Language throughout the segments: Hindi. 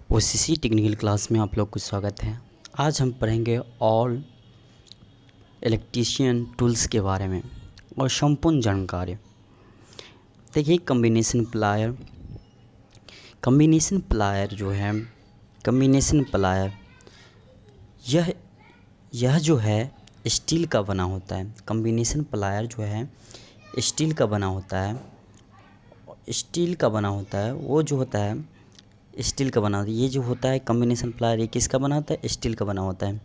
ओसीसी टेक्निकल क्लास में आप लोग को स्वागत है। आज हम पढ़ेंगे ऑल इलेक्ट्रीशियन टूल्स के बारे में और संपूर्ण जानकारी। देखिए कम्बिनेशन प्लायर जो है कम्बिनेशन प्लायर यह जो है स्टील का बना होता है। कम्बिनेशन प्लायर जो है स्टील का बना होता है। वो जो होता है स्टील का बना होता है। ये जो होता है कम्बिनेशन प्लायर, ये किसका बना होता है? स्टील का बना होता है।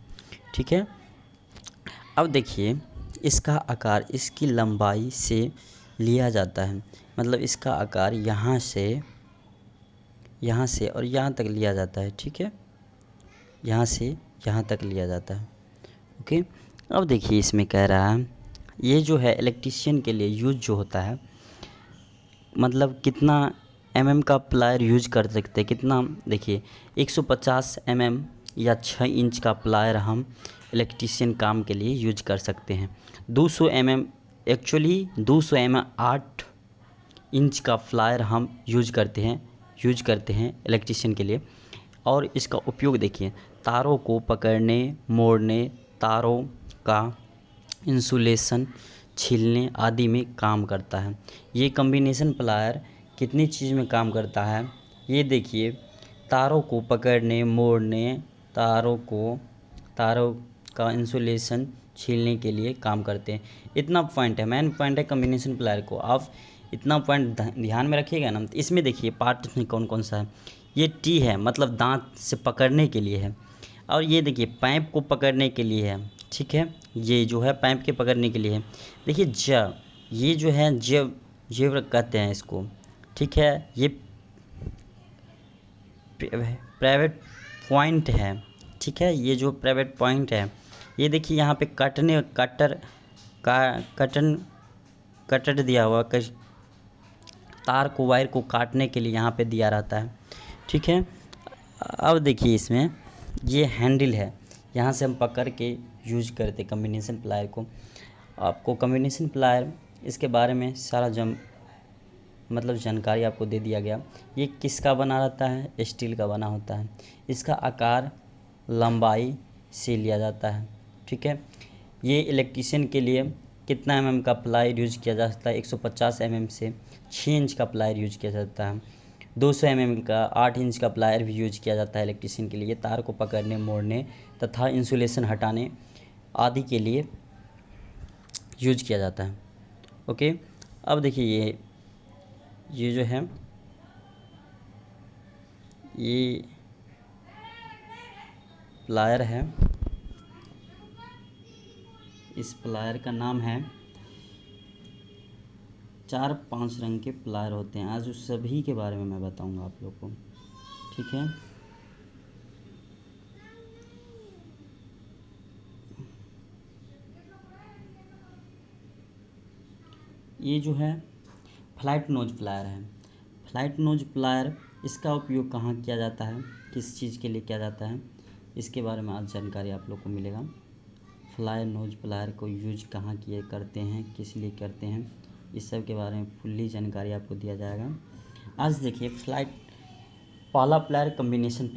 ठीक है। अब देखिए इसका आकार इसकी लंबाई से लिया जाता है। मतलब इसका आकार यहाँ से और यहाँ तक लिया जाता है। ठीक है, यहाँ से यहाँ तक लिया जाता है। ओके। अब देखिए इसमें कह रहा है ये जो है इलेक्ट्रीशियन के लिए यूज जो होता है, मतलब कितना का प्लायर यूज कर सकते हैं, कितना। देखिए 150 या 6 इंच का प्लायर हम इलेक्ट्रीशियन काम के लिए यूज कर सकते हैं। 200 एक्चुअली 200 8 इंच का प्लायर हम यूज करते हैं इलेक्ट्रीशियन के लिए। और इसका उपयोग देखिए तारों को पकड़ने, मोड़ने, तारों का इंसुलेशन छीलने आदि में काम करता है। ये कम्बिनेशन प्लायर कितनी चीज़ में काम करता है? ये देखिए तारों को पकड़ने, मोड़ने, तारों का इंसुलेशन छीलने के लिए काम करते हैं। इतना पॉइंट है, मेन पॉइंट है कम्बिनेशन प्लायर को। आप इतना पॉइंट ध्यान में रखिएगा ना। तो इसमें देखिए पार्ट में कौन कौन सा है। ये टी है, मतलब दांत से पकड़ने के लिए है। और ये देखिए पाइप को पकड़ने के लिए है। ठीक है, ये जो है पाइप के पकड़ने के लिए है। देखिए ये जो है जेब कहते हैं इसको। ठीक है, ये प्राइवेट पॉइंट है। ठीक है, ये जो प्राइवेट पॉइंट है, ये देखिए यहाँ पे कटर दिया हुआ, तार को, वायर को काटने के लिए यहाँ पे दिया रहता है। ठीक है। अब देखिए इसमें ये हैंडल है, यहाँ से हम पकड़ के यूज करते कम्बिनेशन प्लायर को। आपको कम्बिनेशन प्लायर इसके बारे में सारा मतलब जानकारी आपको दे दिया गया। ये किसका बना रहता है? स्टील का बना होता है। इसका आकार लंबाई से लिया जाता है। ठीक है। ये इलेक्ट्रीशियन के लिए कितना का प्लायर यूज किया जा सकता है? 150 से 6 इंच का प्लायर यूज किया जाता है। 200 का 8 इंच का प्लायर भी यूज किया जाता है इलेक्ट्रीशियन के लिए। तार को पकड़ने, मोड़ने तथा इंसुलेशन हटाने आदि के लिए यूज किया जाता है। ओके। अब देखिए ये जो है ये प्लायर है। इस प्लायर का नाम है, 4-5 रंग के प्लायर होते हैं। आज उस सभी के बारे में मैं बताऊंगा आप लोग को। ठीक है। ये जो है फ्लैट नोज प्लायर है। फ्लैट नोज प्लायर, इसका उपयोग कहाँ किया जाता है, किस चीज़ के लिए किया जाता है, इसके बारे में आज जानकारी आप लोग को मिलेगा। फ्लैट नोज प्लायर को यूज कहाँ करते हैं, किस लिए करते हैं, इस सब के बारे में फुल्ली जानकारी आपको दिया जाएगा। आज देखिए पहला प्लायर कम्बिनेशन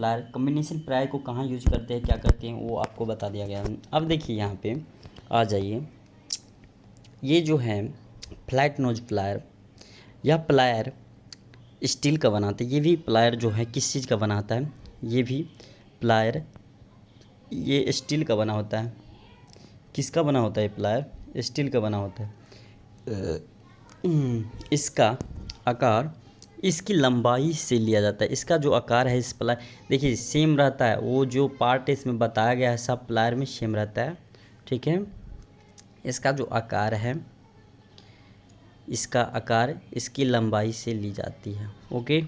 प्लायर को कहाँ यूज करते हैं, क्या करते हैं, वो आपको बता दिया गया है। अब देखिए यहाँ पे आ जाइए, ये जो है फ्लैट नोज प्लायर, यह प्लायर स्टील का बनाता है। ये भी प्लायर जो है किस चीज़ का बनाता है? ये भी प्लायर ये स्टील का बना होता है। किसका बना होता है? प्लायर स्टील का बना होता है। इसका आकार इसकी लंबाई से लिया जाता है। इसका जो आकार है इस प्लायर, देखिए सेम रहता है। वो जो पार्ट इसमें बताया गया है सब प्लायर में सेम रहता है। ठीक है। इसका जो आकार है, इसका आकार इसकी लंबाई से ली जाती है। ओके।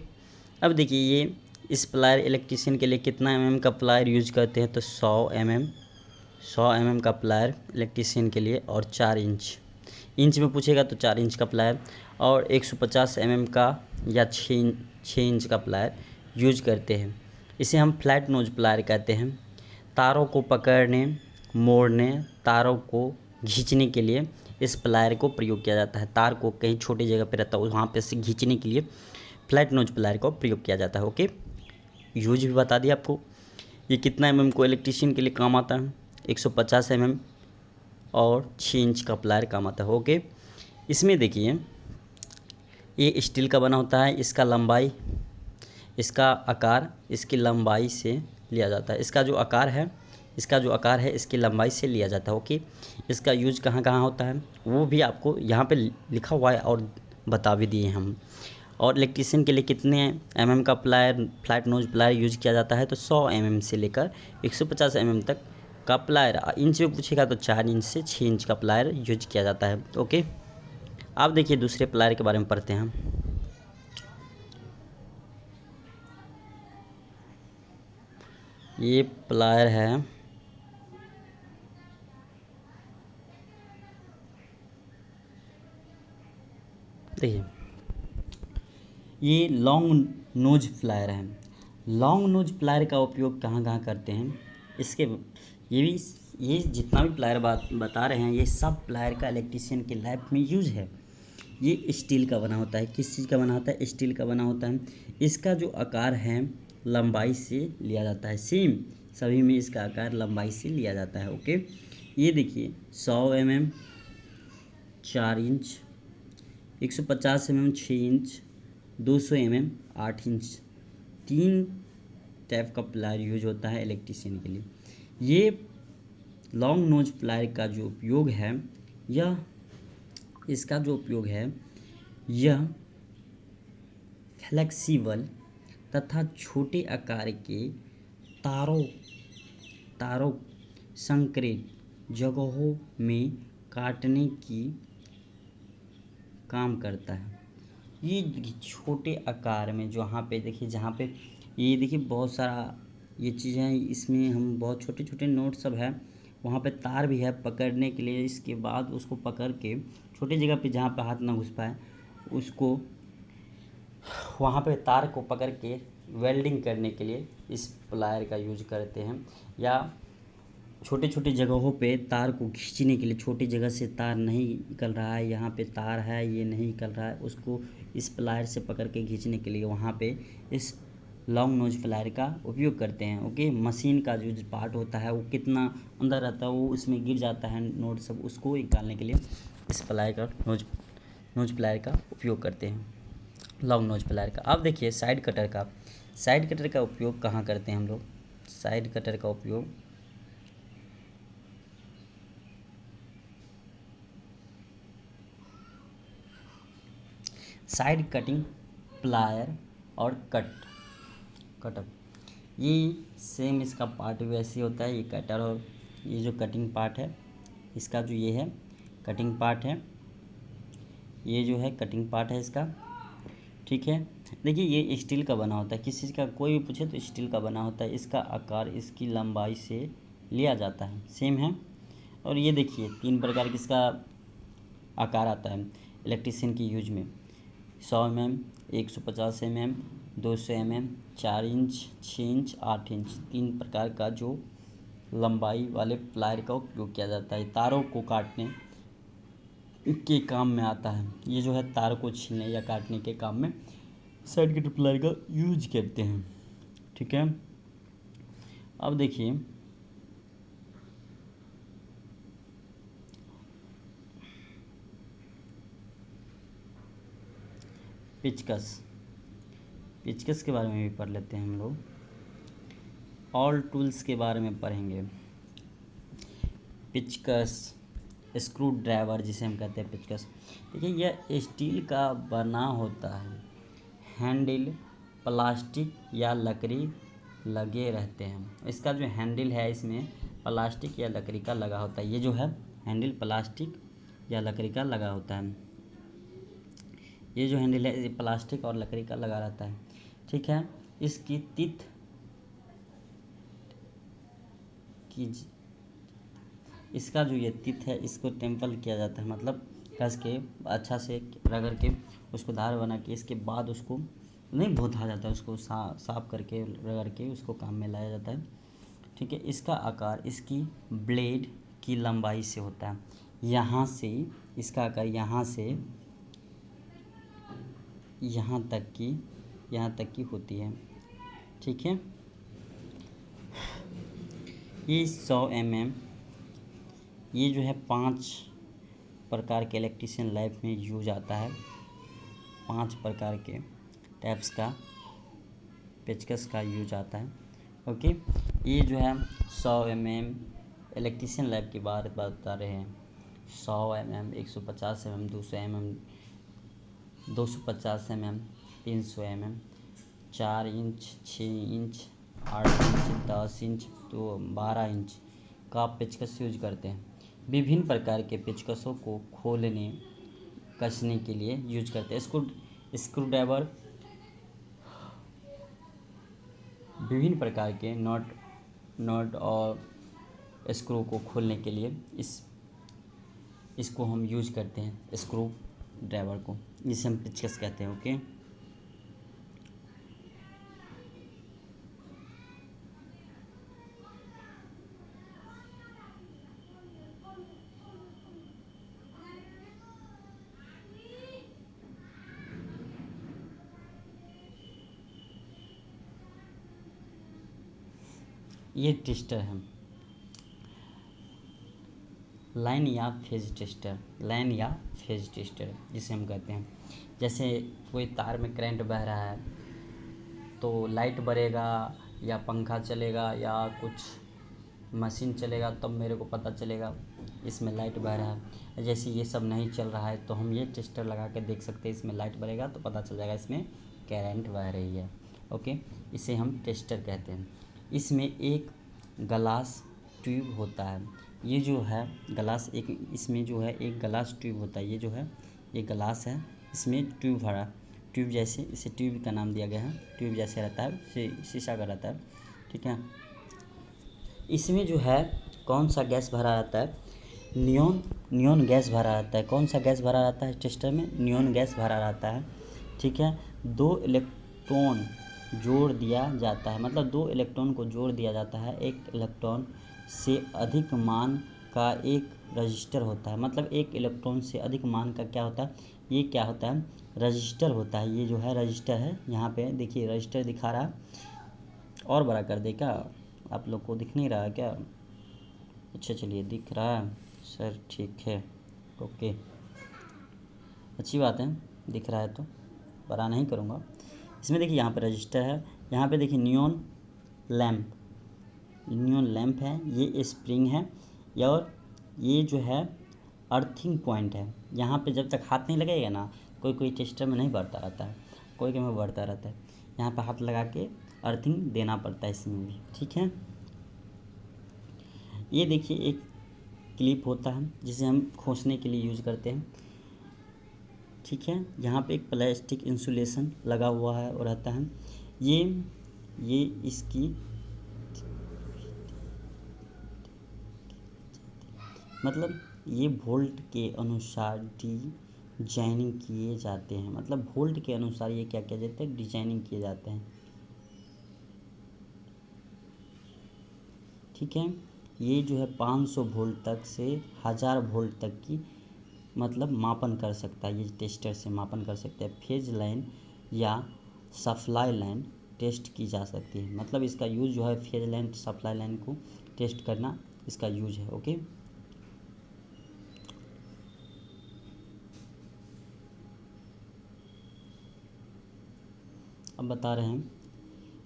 अब देखिए ये इस प्लायर इलेक्ट्रीशियन के लिए कितना का प्लायर यूज करते हैं? तो 100 का प्लायर इलेक्ट्रीशियन के लिए, और 4 इंच में पूछेगा तो 4 इंच का प्लायर, और 150 का या 6 इंच का प्लायर यूज करते हैं। इसे हम फ्लैट नोज प्लायर कहते हैं। तारों को पकड़ने, मोड़ने, तारों को खींचने के लिए इस प्लायर को प्रयोग किया जाता है। तार को कहीं छोटी जगह पे रहता है, वहाँ पे से खींचने के लिए फ्लैट नोज प्लायर का प्रयोग किया जाता है। ओके। यूज भी बता दिया आपको। ये कितना mm को इलेक्ट्रीशियन के लिए काम आता है, 150 mm और 6 इंच का प्लायर काम आता है। ओके, इसमें देखिए ये स्टील का बना होता है, इसका लंबाई, इसका आकार इसकी लंबाई से लिया जाता है। इसका जो आकार है, इसकी लंबाई से लिया जाता है। ओके, इसका यूज कहाँ कहाँ होता है वो भी आपको यहाँ पे लिखा हुआ है और बता भी दिए हम। और इलेक्ट्रीशियन के लिए कितने mm का plier, flat knows plier use किया जाता है, तो 100 mm से लेकर 150 mm तक का प्लायर, इंच में पूछेगा तो 4 इंच से 6 इंच का प्लायर यूज किया जाता है। ओके, अब देखिए दूसरे प्लायर के बारे में पढ़ते हैं हम। ये प्लायर है, देखिए ये लॉन्ग नोज प्लायर है। लॉन्ग नोज प्लायर का उपयोग कहाँ कहाँ करते हैं, इसके ये जितना भी प्लायर बता रहे हैं, ये सब प्लायर का इलेक्ट्रीशियन के लैब में यूज है। ये स्टील का बना होता है। किस चीज़ का बना होता है, स्टील का बना होता है। इसका जो आकार है लंबाई से लिया जाता है, सेम सभी में इसका आकार लंबाई से लिया जाता है। ओके, ये देखिए 100 mm 4 inch, 150 mm 6 inch, 200 mm 8 inch, 3 type का प्लायर यूज होता है इलेक्ट्रीशियन के लिए। ये लॉन्ग नोज प्लायर का जो उपयोग है, इसका जो उपयोग है, यह फ्लेक्सिबल तथा छोटे आकार के तारों संक्रेत जगहों में काटने की काम करता है। ये छोटे आकार में, जहाँ पे देखिए, जहाँ पे ये देखिए बहुत सारा ये चीज़ें हैं, इसमें हम बहुत छोटे छोटे नोट सब है, वहाँ पे तार भी है पकड़ने के लिए। इसके बाद उसको पकड़ के छोटी जगह पे जहाँ पे हाथ ना घुस पाए, उसको वहाँ पे तार को पकड़ के वेल्डिंग करने के लिए इस प्लायर का यूज करते हैं। या छोटे छोटे जगहों पे तार को खींचने के लिए, छोटी जगह से तार नहीं निकल रहा है, यहाँ पे तार है ये नहीं निकल रहा है, उसको इस प्लायर से पकड़ के खींचने के लिए वहाँ पे इस लॉन्ग नोज प्लायर का उपयोग करते हैं। ओके, मशीन का जो पार्ट होता है वो कितना अंदर रहता है, वो उसमें गिर जाता है नोट सब, उसको निकालने के लिए इस प्लायर का नोज प्लायर का उपयोग करते हैं, लॉन्ग नोज प्लायर का। अब देखिए साइड कटर का उपयोग कहाँ करते हैं हम लोग। साइड कटर का उपयोग साइड कटिंग प्लायर और कटर, ये सेम इसका पार्ट वैसे होता है। ये कटर और ये जो कटिंग पार्ट है, इसका जो ये है कटिंग पार्ट है, ये जो है कटिंग पार्ट है इसका, ठीक है। देखिए ये स्टील का बना होता है, किसी चीज़ का कोई भी पूछे तो स्टील का बना होता है। इसका आकार इसकी लंबाई से लिया जाता है, सेम है। और ये देखिए 3 प्रकार की इसका आकार आता है इलेक्ट्रीशियन की यूज में, 100 mm, 150 mm, 200 mm, 4 inch, 6 inch, 8 inch, 3 प्रकार का जो लंबाई वाले प्लायर का उपयोग किया जाता है। तारों को काटने के काम में आता है। ये जो है तार को छीलने या काटने के काम में साइड कटर प्लायर का यूज करते हैं, ठीक है। अब देखिए पेचकस के बारे में भी पढ़ लेते हैं हम लोग। ऑल टूल्स के बारे में पढ़ेंगे। पेचकस, स्क्रू ड्राइवर जिसे हम कहते हैं पेचकस, देखिए यह स्टील का बना होता है। हैंडल प्लास्टिक या लकड़ी लगे रहते हैं। इसका जो हैंडल है इसमें प्लास्टिक या लकड़ी का लगा होता है। ये जो है हैंडल प्लास्टिक या लकड़ी का लगा होता है। ये जो हैंडल है ये प्लास्टिक और लकड़ी का लगा रहता है, ठीक है। इसकी टिथ की, इसका जो ये टिथ है इसको टेम्पल किया जाता है, मतलब कस के अच्छा से रगड़ के उसको धार बना के, इसके बाद उसको नहीं भोथा जाता है, उसको साफ करके रगड़ के उसको काम में लाया जाता है, ठीक है। इसका आकार इसकी ब्लेड की लंबाई से होता है। यहाँ से इसका आकार यहाँ से यहाँ तक की होती है। ठीक है। ये 100 mm, ये जो है 5 प्रकार के इलेक्ट्रीशियन लैब में यूज आता है। 5 प्रकार के टाइप्स का पेचकस का यूज आता है। ओके, ये जो है 100 mm इलेक्ट्रीशियन लैब की बात बता रहे हैं। 100 mm, 150 mm, 200 mm, 250 mm, 300 mm, 4 inch, 6 inch, 8 inch, 10 inch, तो 12 इंच का पेचकस यूज करते हैं। विभिन्न प्रकार के पेचकसों को खोलने कसने के लिए यूज करते हैं। स्क्रू ड्राइवर, विभिन्न प्रकार के नट और स्क्रू को खोलने के लिए इसको हम यूज करते हैं, स्क्रू ड्राइवर को, जिसे हम पेचकस कहते हैं। ओके, ये टेस्टर है, लाइन या फेज टेस्टर जिसे हम कहते हैं। जैसे कोई तार में करंट बह रहा है तो लाइट बरेगा या पंखा चलेगा या कुछ मशीन चलेगा, तब मेरे को पता चलेगा इसमें लाइट बह रहा है। जैसे ये सब नहीं चल रहा है तो हम ये टेस्टर लगा के देख सकते हैं, इसमें लाइट बरेगा तो पता चल जाएगा इसमें करंट बह रही है। ओके, इसे हम टेस्टर कहते हैं। इसमें एक ग्लास ट्यूब होता है। ये जो है ग्लास, इसमें जो है एक ग्लास ट्यूब होता है। ये जो है ये ग्लास है, इसमें ट्यूब जैसे, इसे ट्यूब का नाम दिया गया है। ट्यूब जैसे रहता है, शीशा का रहता है। ठीक है, इसमें जो है कौन सा गैस भरा रहता है? नियॉन गैस भरा रहता है। कौन सा गैस भरा रहता है टेस्टर में? नियॉन गैस भरा रहता है। ठीक है, 2 इलेक्ट्रॉन जोड़ दिया जाता है, मतलब 2 इलेक्ट्रॉन को जोड़ दिया जाता है। 1 इलेक्ट्रॉन से अधिक मान का एक रजिस्टर होता है। मतलब 1 इलेक्ट्रॉन से अधिक मान का क्या होता है? ये क्या होता है? रजिस्टर होता है। ये जो है रजिस्टर है। यहाँ पे देखिए रजिस्टर दिखा रहा है। और बड़ा कर दे क्या? आप लोग को दिख नहीं रहा है क्या? अच्छा चलिए, दिख रहा है सर, ठीक है, ओके, अच्छी बात है, दिख रहा है तो बड़ा नहीं करूँगा। इसमें देखिए यहाँ पे रजिस्टर है, यहाँ पे देखिए नियॉन लैंप है, ये स्प्रिंग है, और ये जो है अर्थिंग पॉइंट है। यहाँ पे जब तक हाथ नहीं लगेगा ना, कोई टेस्टर में नहीं बढ़ता रहता है, कोई में बढ़ता रहता है। यहाँ पे हाथ लगा के अर्थिंग देना पड़ता है इसमें भी। ठीक है, ये देखिए एक क्लिप होता है जिसे हम खोसने के लिए यूज करते हैं। ठीक है, यहाँ पे एक प्लास्टिक इंसुलेशन लगा हुआ है और रहता है। ये इसकी मतलब ये वोल्ट के अनुसार डिजाइनिंग किए जाते हैं। मतलब वोल्ट के अनुसार ये क्या किया जाता है? डिजाइनिंग किए जाते हैं। ठीक है, ये जो है 500 वोल्ट तक से 1000 वोल्ट तक की मतलब मापन कर सकता है। ये टेस्टर से मापन कर सकते हैं। फेज लाइन या सप्लाई लाइन टेस्ट की जा सकती है। मतलब इसका यूज़ जो है फेज लाइन, सप्लाई लाइन को टेस्ट करना इसका यूज है। ओके, अब बता रहे हैं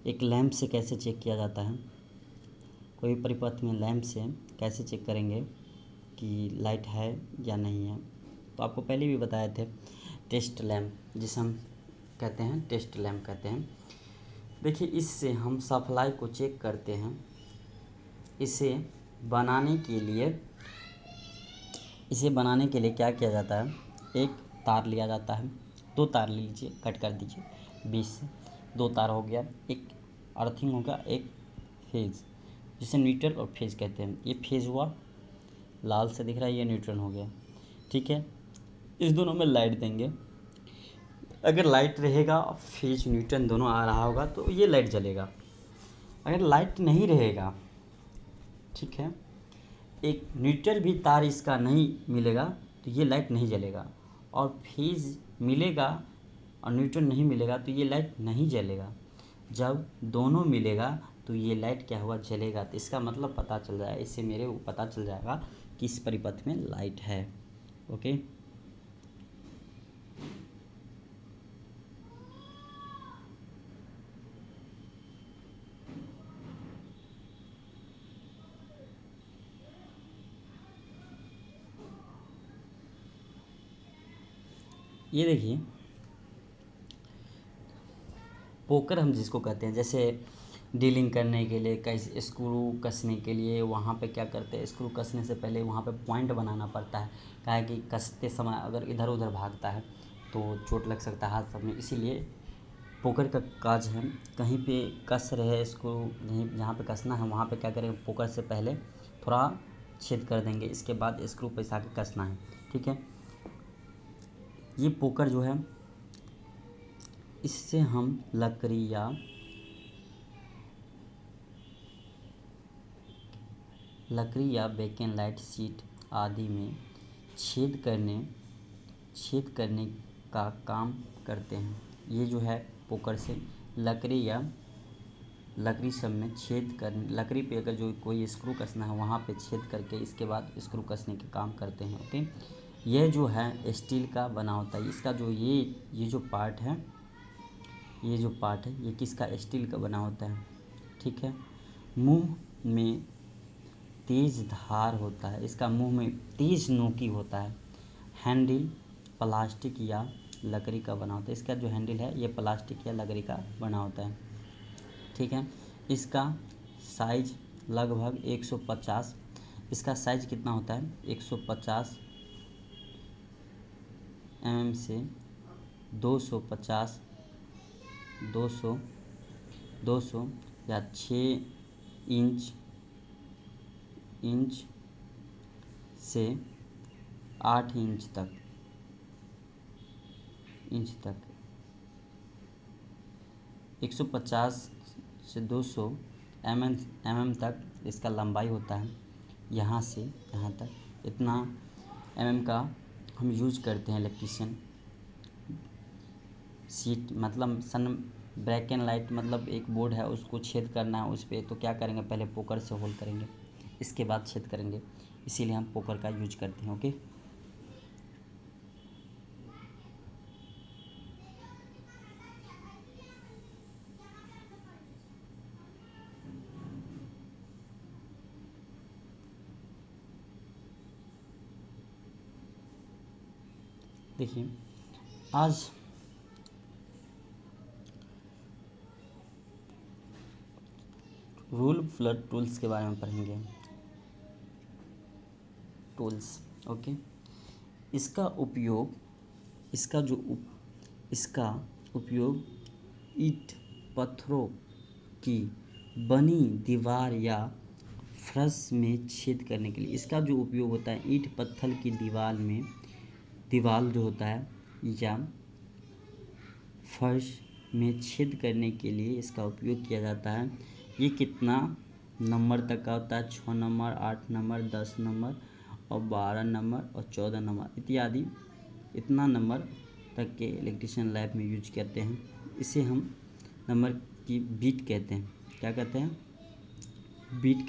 एक लैंप से कैसे चेक किया जाता है। कोई परिपथ में लैंप से कैसे चेक करेंगे कि लाइट है या नहीं है। तो आपको पहले भी बताए थे, टेस्ट लैंप जिसे हम कहते हैं, टेस्ट लैंप कहते हैं। देखिए इससे हम सप्लाई को चेक करते हैं। इसे बनाने के लिए क्या किया जाता है? एक तार लिया जाता है, 2 तार लीजिए, कट कर दीजिए 20 से, 2 तार हो गया, एक अर्थिंग हो गया, एक फेज, जिसे न्यूट्रल और फेज कहते हैं। ये फेज हुआ, लाल से दिख रहा है, ये न्यूट्रल हो गया। ठीक है, इस दोनों में लाइट देंगे। अगर लाइट रहेगा, फेज न्यूट्रल दोनों आ रहा होगा तो ये लाइट जलेगा। अगर लाइट नहीं रहेगा, ठीक है, एक न्यूट्रल भी तार इसका नहीं मिलेगा तो ये लाइट नहीं जलेगा, और फेज मिलेगा और न्यूट्रल नहीं मिलेगा तो ये लाइट नहीं जलेगा। जब दोनों मिलेगा तो ये लाइट क्या हुआ, जलेगा। तो इसका मतलब पता चल जाएगा, इससे मेरे को पता चल जाएगा कि इस परिपथ में लाइट है। ओके, ये देखिए पोकर हम जिसको कहते हैं, जैसे डीलिंग करने के लिए, कैसे स्क्रू कसने के लिए, वहाँ पे क्या करते हैं, स्क्रू कसने से पहले वहाँ पे पॉइंट बनाना पड़ता है। क्या है कि कसते समय अगर इधर उधर भागता है तो चोट लग सकता है हाथ सब में, इसीलिए पोकर का काज है। कहीं पे कस रहे इसको, कहीं जहाँ पे कसना है वहाँ पे क्या करेंगे, पोकर से पहले थोड़ा छेद कर देंगे, इसके बाद स्क्रू पैसा के कसना है। ठीक है, ये पोकर जो है, इससे हम लकड़ी या बेकन लाइट शीट आदि में छेद करने का काम करते हैं। ये जो है पोकर से लकड़ी सब में छेद कर, लकड़ी पे अगर जो कोई स्क्रू कसना है वहाँ पे छेद करके इसके बाद स्क्रू कसने के काम करते हैं। ओके, यह जो है स्टील का बना होता है। इसका जो ये जो पार्ट है, ये किसका, स्टील का बना होता है। ठीक है, मुंह में तेज धार होता है, इसका मुंह में तेज नोकी होता है। हैंडल प्लास्टिक या लकड़ी का बना होता है, इसका जो हैंडल है ये प्लास्टिक या लकड़ी का बना होता है। ठीक है, इसका साइज लगभग 150, इसका साइज कितना होता है, 150 mm से 250, 200 या 6 इंच से 8 इंच तक 150 से 200 mm तक इसका लंबाई होता है। यहाँ से यहाँ तक इतना का हम यूज करते हैं इलेक्ट्रिशियन शीट, मतलब सन ब्लैक एंड लाइट, मतलब एक बोर्ड है उसको छेद करना है उस पर, तो क्या करेंगे, पहले पोकर से होल करेंगे, इसके बाद छेद करेंगे, इसीलिए हम पोकर का यूज करते हैं। ओके, देखिए आज रूल फ्लड टूल्स के बारे में पढ़ेंगे। टूल्स, ओके, इसका उपयोग ईंट पत्थरों की बनी दीवार या फर्श में छेद करने के लिए, इसका जो उपयोग होता है ईंट पत्थर की दीवार जो होता है या फर्श में छेद करने के लिए इसका उपयोग किया जाता है। ये कितना नंबर तक का होता है, 6 नंबर, 8 नंबर, 10 नंबर और 12 नंबर और 14 नंबर इत्यादि, इतना नंबर तक के इलेक्ट्रिशियन लैब में यूज करते हैं। इसे हम नंबर की बीट कहते हैं। क्या कहते हैं, बीट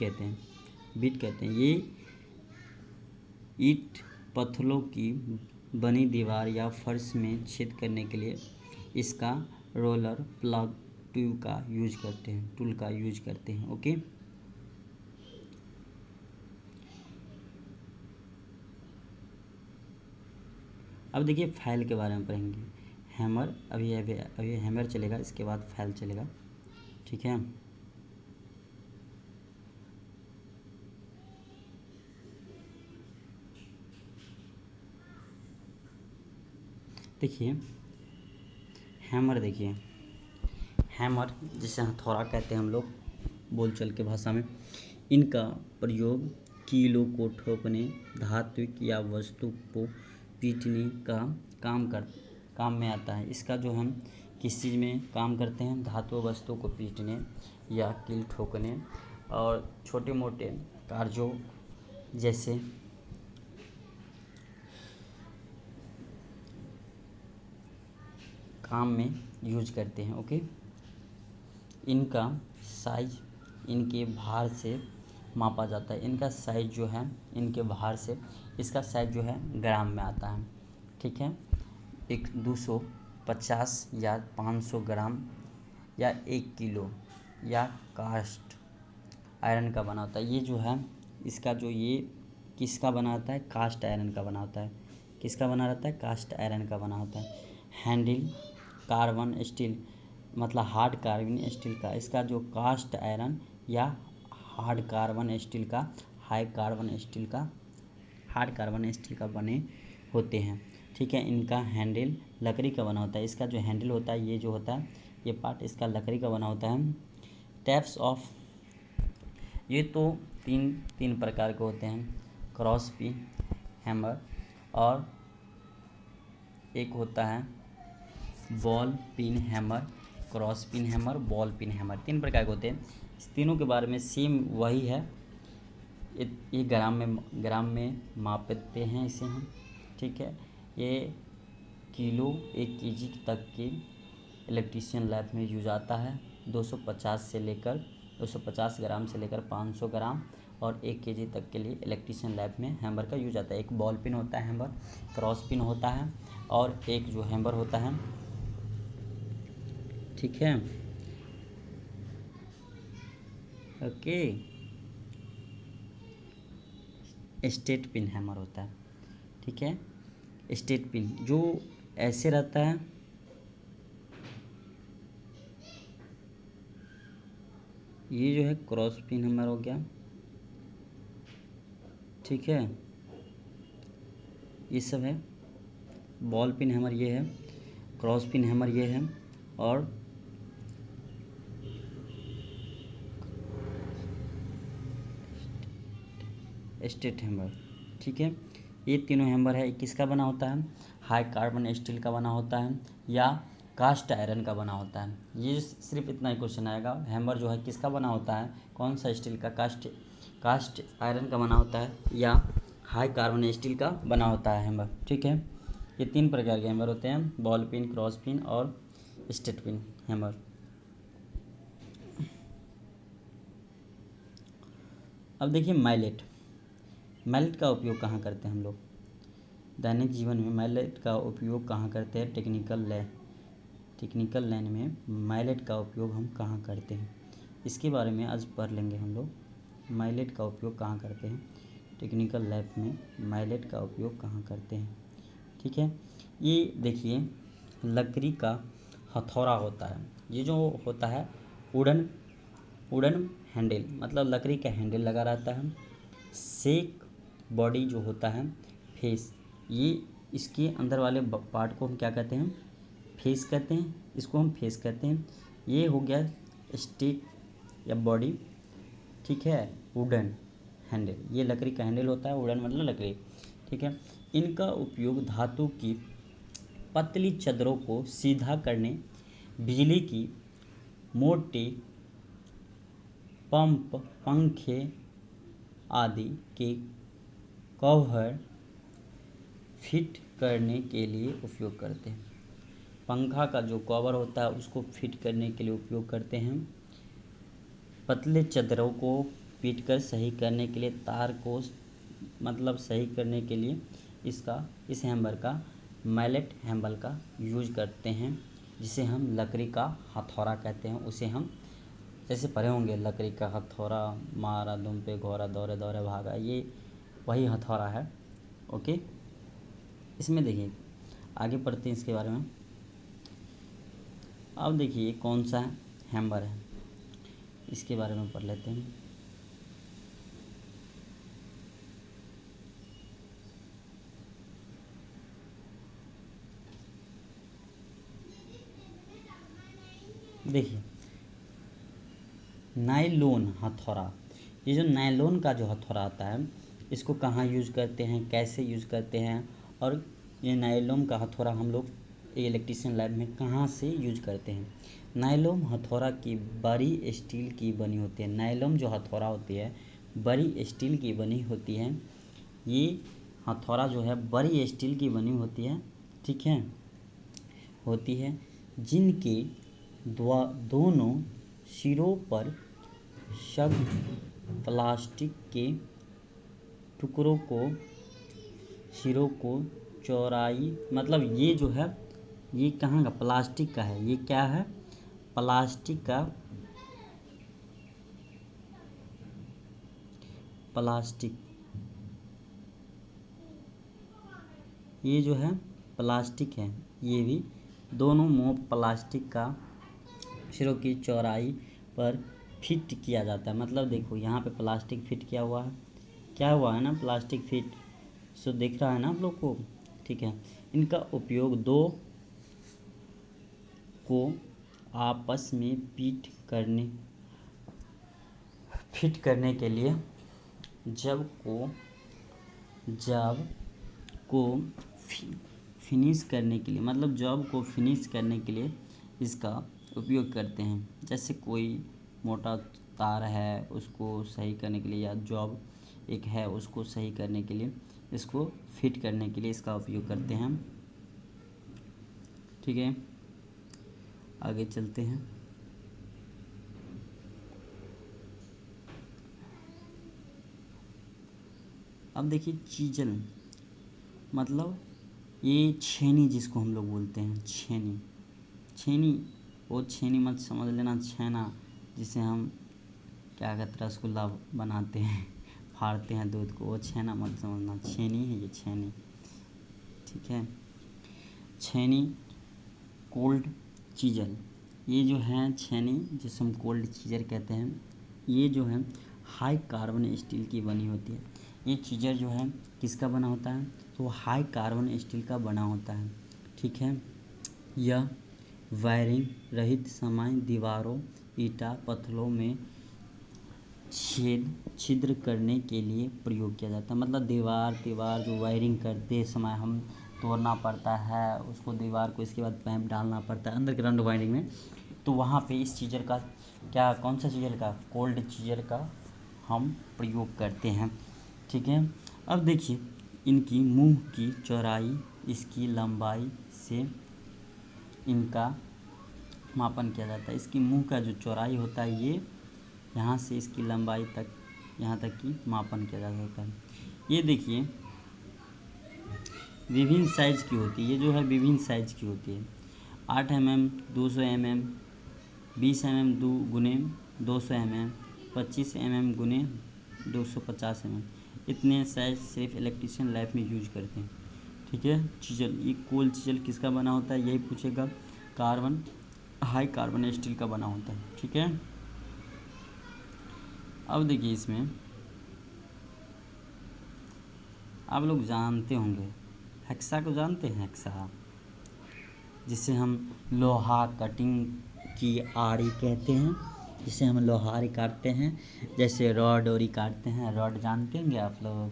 कहते हैं। ये ईंट पत्थरों की बनी दीवार या फर्श में छेद करने के लिए इसका रोलर प्लग टूल का यूज करते हैं। ओके, अब देखिए फाइल के बारे में पढ़ेंगे। हैमर, अभी हैमर चलेगा, इसके बाद फाइल चलेगा। ठीक है, देखिए हैमर जिसे हथौड़ा कहते हैं हम लोग बोलचाल के भाषा में, इनका प्रयोग कीलों को ठोकने, धात्विक या वस्तु को पीटने का काम में आता है। इसका जो हम किस चीज़ में काम करते हैं, धातु वस्तु को पीटने या कील ठोकने और छोटे मोटे कार्यों जैसे काम में यूज करते हैं। ओके, इनका साइज इनके भार से मापा जाता है। इनका साइज जो है इनके भार से, इसका साइज जो है ग्राम में आता है। ठीक है, एक 250 या 500 ग्राम या 1 किलो या कास्ट आयरन का बना होता है। ये जो है इसका जो ये किसका बना होता है, कास्ट आयरन का बना होता है। किसका बना रहता है, कास्ट आयरन का बना होता है। हैंडल कार्बन स्टील मतलब हार्ड कार्बन स्टील का, इसका जो कास्ट आयरन या हार्ड कार्बन स्टील का, हार्ड कार्बन स्टील का बने होते हैं। ठीक है, इनका हैंडल लकड़ी का बना होता है। इसका जो हैंडल होता है, ये जो होता है ये पार्ट इसका लकड़ी का बना होता है। टाइप्स ऑफ, ये तो तीन प्रकार के होते हैं, क्रॉस पिन हैमर और एक होता है ball pin hammer, cross pin hammer, ball pin hammer, 3 प्रकार के होते हैं। इस तीनों के बारे में सेम वही है। ये ग्राम में मापते हैं इसे हम। ठीक है, ये किलो 1 केजी तक के इलेक्ट्रीशियन लैब में यूज आता है। 250 ग्राम से लेकर 500 ग्राम और 1 केजी तक के लिए इलेक्ट्रीशियन लैब में हैमर का यूज आता है। एक बॉल पिन होता है हैमर, क्रॉस पिन होता है और एक जो हैमर होता है। ठीक है, ओके, स्टेट पिन हैमर होता है। ठीक है, स्टेट पिन जो ऐसे रहता है, ये जो है क्रॉस पिन हैमर हो गया। ठीक है, ये सब है। बॉल पिन हैमर ये है, क्रॉस पिन हैमर ये है और स्टेट हैमर। ठीक है, ये तीनों हैमर है। किसका बना होता है, हाई कार्बन स्टील का बना होता है या कास्ट आयरन का बना होता है। ये सिर्फ इतना ही क्वेश्चन आएगा। हैमर जो है किसका बना होता है, कौन सा स्टील का, कास्ट आयरन का बना होता है या हाई कार्बन स्टील का बना होता है हैमर। ठीक है, ये 3 प्रकार के हैमर होते हैं, बॉल पिन, क्रॉस पिन और स्टेट पिन हैमर। अब देखिए मैलेट का उपयोग कहाँ करते हैं हम लोग दैनिक जीवन में। मैलेट का उपयोग कहाँ करते हैं, टेक्निकल लाइन में मैलेट का उपयोग हम कहाँ करते हैं, इसके बारे में आज पढ़ लेंगे हम लोग। मैलेट का उपयोग कहाँ करते हैं, टेक्निकल लैब में मैलेट का उपयोग कहाँ करते हैं। ठीक है, ये देखिए लकड़ी का हथौड़ा होता है। ये जो होता है वुडन हैंडल, मतलब लकड़ी का हैंडल लगा रहता है। शेक बॉडी जो होता है, फेस, ये इसके अंदर वाले पार्ट को हम क्या कहते हैं, फेस कहते हैं। इसको हम फेस कहते हैं। ये हो गया स्टिक या बॉडी। ठीक है, वुडन हैंडल, ये लकड़ी का हैंडल होता है, वुडन मतलब लकड़ी। ठीक है, इनका उपयोग धातु की पतली चादरों को सीधा करने, बिजली की मोटी पंप, पंखे आदि के कवर फिट करने के लिए उपयोग करते हैं। पंखा का जो कवर होता है उसको फिट करने के लिए उपयोग करते हैं। पतले चादरों को पीटकर सही करने के लिए, तार को मतलब सही करने के लिए इस हैमर का, मैलेट हैमर का यूज करते हैं, जिसे हम लकड़ी का हथौड़ा कहते हैं। उसे हम जैसे पढ़े होंगे, लकड़ी का हथौड़ा मारा दुम पे घोड़ा, दौड़े दौड़े भागा, ये वही हथौड़ा है। ओके, इसमें देखिए आगे पढ़ते हैं इसके बारे में। अब देखिए कौन सा हैमर है, इसके बारे में पढ़ लेते हैं। देखिए नायलॉन हथौड़ा, ये जो नायलॉन का जो हथौड़ा आता है, इसको कहाँ यूज करते हैं, कैसे यूज करते हैं, और ये नायलॉन का हथौड़ा हम लोग इलेक्ट्रीशियन लैब में कहाँ से यूज करते हैं। नायलॉन हथौड़ा की बड़ी स्टील की बनी होती है। नायलॉन जो हथौड़ा होती है बड़ी स्टील की बनी होती है। ये हथौड़ा जो है बड़ी स्टील की बनी होती है। ठीक है, होती है, जिनके दोनों सिरों पर सभी प्लास्टिक के टुकड़ों को सिरों को चौड़ाई मतलब ये जो है ये कहाँ का प्लास्टिक का है, ये क्या है प्लास्टिक का प्लास्टिक ये जो है प्लास्टिक है, ये भी दोनों मुंह प्लास्टिक का सिरों की चौड़ाई पर फिट किया जाता है। मतलब देखो यहाँ पे प्लास्टिक फिट किया हुआ है, क्या हुआ है ना प्लास्टिक फिट, सो दिख रहा है ना आप लोग को, ठीक है। इनका उपयोग दो को आपस में फिट करने के लिए जब को फिनिश करने के लिए मतलब जॉब को फिनिश करने के लिए इसका उपयोग करते हैं। जैसे कोई मोटा तार है उसको सही करने के लिए या जॉब एक है उसको सही करने के लिए इसको फिट करने के लिए इसका उपयोग करते हैं। ठीक है, आगे चलते हैं। अब देखिए चीजल मतलब ये छेनी जिसको हम लोग बोलते हैं छेनी वो छेनी मत समझ लेना छेना जिसे हम क्या कहते हैं रसगुल्ला बनाते हैं फाड़ते हैं दूध को, वो छेना मत समझना, छेनी है ये छेनी। ठीक है, छेनी कोल्ड चीजल ये जो है छेनी जिसे हम कोल्ड चीजर कहते हैं, ये जो है हाई कार्बन स्टील की बनी होती है। ये चीज़र जो है किसका बना होता है तो हाई कार्बन स्टील का बना होता है। ठीक है, यह वायरिंग रहित समय दीवारों ईंटा पत्थरों में छिद्र करने के लिए प्रयोग किया जाता है। मतलब दीवार जो वायरिंग करते समय हम तोड़ना पड़ता है उसको दीवार को, इसके बाद पाइप डालना पड़ता है अंडरग्राउंड वायरिंग में, तो वहाँ पे इस चीज़र का क्या कौन सा चीज़र का कोल्ड चीज़र का हम प्रयोग करते हैं। ठीक है, अब देखिए इनकी मुंह की चौड़ाई इसकी लंबाई से इनका मापन किया जाता है। इसकी मुंह का जो चौड़ाई होता है ये यहाँ से इसकी लंबाई तक यहाँ तक की मापन किया जा सकता है। ये देखिए विभिन्न साइज की होती है, ये जो है विभिन्न साइज की होती है। 8 mm 200 mm 20 mm 2x200 mm 25 mm गुने 250 mm इतने साइज सिर्फ इलेक्ट्रिशियन लैब में यूज करते हैं। ठीक है, चीजल ये कोल चीजल किसका बना होता है यही पूछेगा, हाई कार्बन स्टील का बना होता है। ठीक है, अब देखिए इसमें आप लोग जानते होंगे हेक्सा को जानते हैं, हेक्सा जिसे हम लोहा कटिंग की आरी कहते हैं, जिसे हम लोहारी काटते हैं, जैसे रॉड ओरी काटते हैं, रॉड जानते होंगे आप लोग,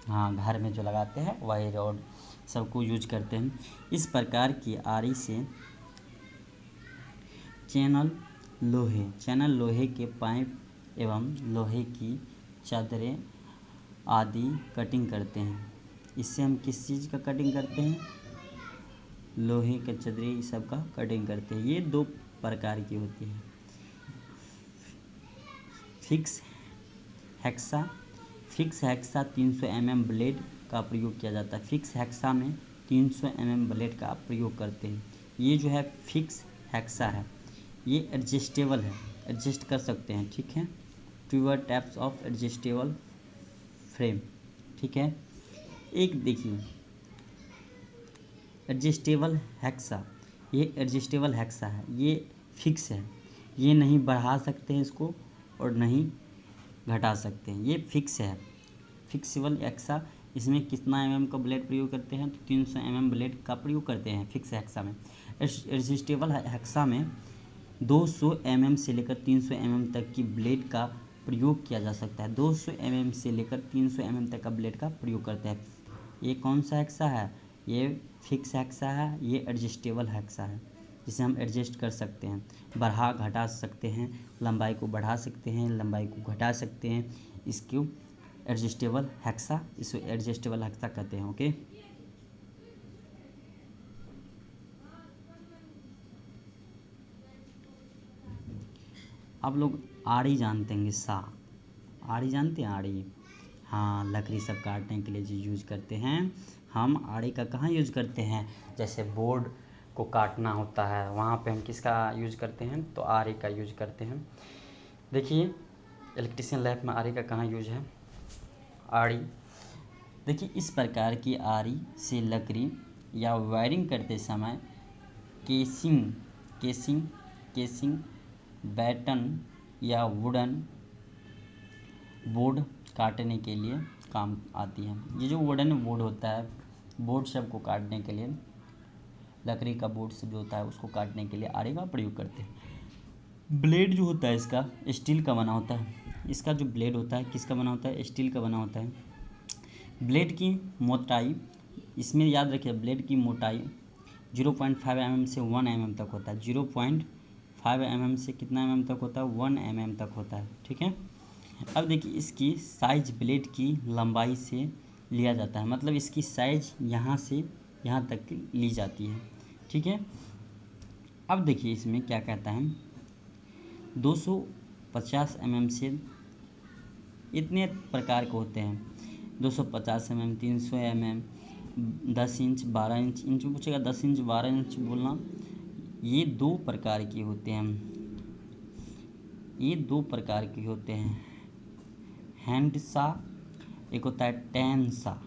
हाँ घर में जो लगाते हैं वही रॉड सबको यूज करते हैं। इस प्रकार की आरी से चैनल लोहे के पाइप एवं लोहे की चादरें आदि कटिंग करते हैं। इससे हम किस चीज़ का कटिंग करते हैं, लोहे के चादरें ये सब का कटिंग करते हैं। ये दो प्रकार की होती है, फिक्स हेक्सा 300 mm ब्लेड का प्रयोग किया जाता है। फिक्स हेक्सा में 300 mm ब्लेड का प्रयोग करते हैं। ये जो है फिक्स हेक्सा है, ये एडजस्टेबल है, एडजस्ट कर सकते हैं। ठीक है, tuber types of adjustable frame. ठीक है, एक देखिए एडजस्टेबल हेक्सा, ये एडजस्टेबल हेक्सा है, ये फिक्स है, ये नहीं बढ़ा सकते हैं इसको और नहीं घटा सकते हैं, ये फिक्स है फिक्सिबल हेक्सा। इसमें कितना mm का ब्लेड प्रयोग करते हैं तो 300 mm ब्लेड का प्रयोग करते हैं फिक्स हेक्सा में। एडजस्टेबल हेक्सा में 200 mm से लेकर 300 mm तक की ब्लेड का प्रयोग किया जा सकता है। 200 mm से लेकर 300 mm तक का ब्लेड का प्रयोग करते हैं। ये कौन सा हेक्सा है, ये फिक्स हेक्सा है, ये एडजस्टेबल हेक्सा है जिसे हम एडजस्ट कर सकते हैं, बढ़ा घटा सकते हैं, लंबाई को बढ़ा सकते हैं, लंबाई को घटा सकते हैं। इसको एडजस्टेबल हेक्सा कहते हैं। ओके, आप लोग आड़ी जानते होंगे, आड़ी जानते हैं, आड़ी, हाँ, लकड़ी सब काटने के लिए जो यूज करते हैं, हम आड़ी का कहाँ यूज करते हैं, जैसे बोर्ड को काटना होता है वहाँ पे हम किसका यूज करते हैं, तो आड़ी का यूज करते हैं। देखिए इलेक्ट्रिशियन लैब में आड़ी का कहाँ यूज है, आड़ी, देखिए इस प्रकार की आरी से लकड़ी या वायरिंग करते समय केसिंग केसिंग केसिंग बैटन या वुडन बोर्ड काटने के लिए काम आती है। ये जो वुडन बोर्ड होता है, बोर्ड सब को काटने के लिए, लकड़ी का बोर्ड सब जो होता है उसको काटने के लिए आरी का प्रयोग करते हैं। ब्लेड जो होता है इसका स्टील का बना होता है, इसका जो ब्लेड होता है किसका बना होता है, स्टील का बना होता है। ब्लेड की मोटाई, इसमें याद रखिए ब्लेड की मोटाई 0.5 mm से 1 mm तक होता है। 0.5 mm से कितना mm तक होता है, 1 mm तक होता है, ठीक है। अब देखिए इसकी साइज ब्लेड की लंबाई से लिया जाता है, मतलब इसकी साइज यहाँ से यहाँ तक ली जाती है, ठीक है। अब देखिए इसमें क्या कहता है, 250 mm से इतने प्रकार के होते हैं, 250 mm, 300 mm, 10 inch, 12 inch, inch में पूछेगा 10 इंच 12 इंच बोलना। ये दो प्रकार के होते हैं, ये दो प्रकार के होते हैं, हैंड सा, एक होता है टेन सा।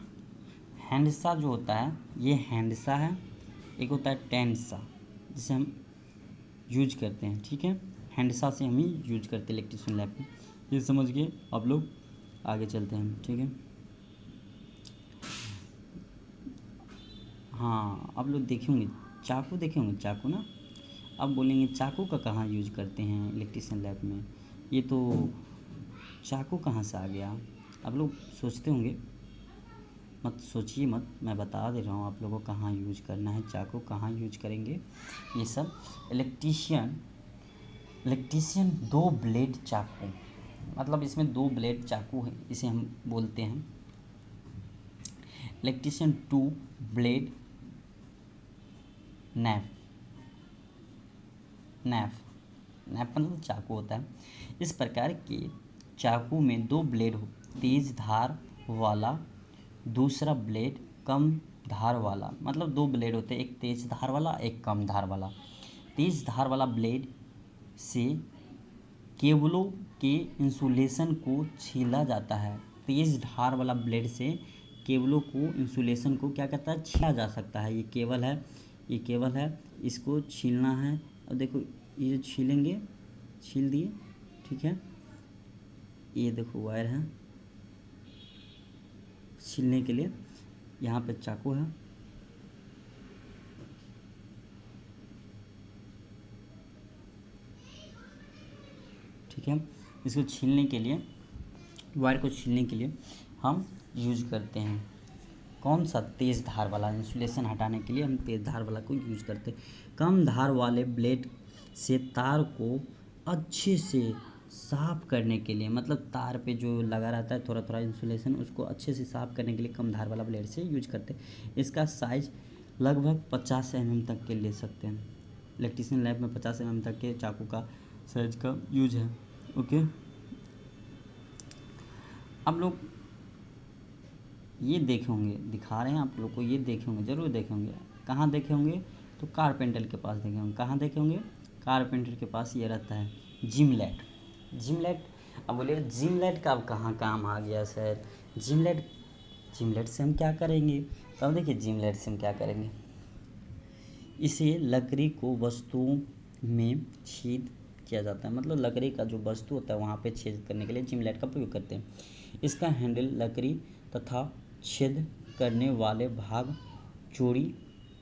हैंड सा जो होता है ये हैंड सा है, एक होता है टेन सा जिसे हम यूज करते हैं, ठीक है। हैंड सा से हम ही यूज करते हैं इलेक्ट्रिशियन लैब में, ये समझ के आप लोग आगे चलते हैं, ठीक है। हाँ आप लोग देखे होंगे चाकू, देखे होंगे चाकू ना, अब बोलेंगे चाकू का कहाँ यूज करते हैं इलेक्ट्रिशियन लैब में, ये तो चाकू कहाँ से आ गया, आप लोग सोचते होंगे। मत सोचिए मत, मैं बता दे रहा हूँ आप लोगों को कहाँ यूज करना है, चाकू कहाँ यूज करेंगे। ये सब इलेक्ट्रिशियन दो ब्लेड चाकू, मतलब इसमें दो ब्लेड चाकू है, इसे हम बोलते हैं इलेक्ट्रिशियन टू ब्लेड नैफ मतलब चाकू होता है। इस प्रकार के चाकू में दो ब्लेड हो, तेज धार वाला, दूसरा ब्लेड कम धार वाला, मतलब दो ब्लेड होते हैं, एक तेज धार वाला एक कम धार वाला। तेज धार वाला ब्लेड से केबलों के इंसुलेशन को छीला जाता है। तेज धार वाला ब्लेड से केबलों को इंसुलेशन को क्या कहता है, छीला जा सकता है। ये केबल है, ये केबल है, इसको छीलना है। अब देखो ये छीलेंगे, छील दिए, ठीक है। ये देखो वायर है छीलने के लिए, यहाँ पे चाकू है, ठीक है। इसको छीलने के लिए, वायर को छीलने के लिए हम यूज करते हैं कौन सा, तेज़ धार वाला। इंसुलेशन हटाने के लिए हम तेज़ धार वाला को यूज करते हैं। कम धार वाले ब्लेड से तार को अच्छे से साफ करने के लिए, मतलब तार पे जो लगा रहता है थोड़ा थोड़ा इंसुलेशन, उसको अच्छे से साफ करने के लिए कम धार वाला ब्लेड से यूज करते हैं। इसका साइज लगभग 50 mm तक के ले सकते हैं। इलेक्ट्रिशियन लैब में 50 mm तक के चाकू का साइज का यूज है, ओके। आप लोग ये देखे होंगे, दिखा रहे हैं आप लोग को, ये देखे होंगे, ज़रूर देखे होंगे। कहाँ देखे होंगे, तो कारपेंटर के पास देखे होंगे। कहाँ देखे होंगे, कारपेंटर के पास ये रहता है जिमलेट। अब बोलिए जिमलेट का अब कहाँ काम आ गया सर, जिमलेट से हम क्या करेंगे, तो अब देखिए जिमलेट से हम क्या करेंगे, इसे लकड़ी को वस्तुओं में छेद किया जाता है, मतलब लकड़ी का जो वस्तु होता है वहाँ पे छेद करने के लिए जिमलेट का प्रयोग करते हैं। इसका हैंडल लकड़ी तथा छेद करने वाले भाग चूड़ी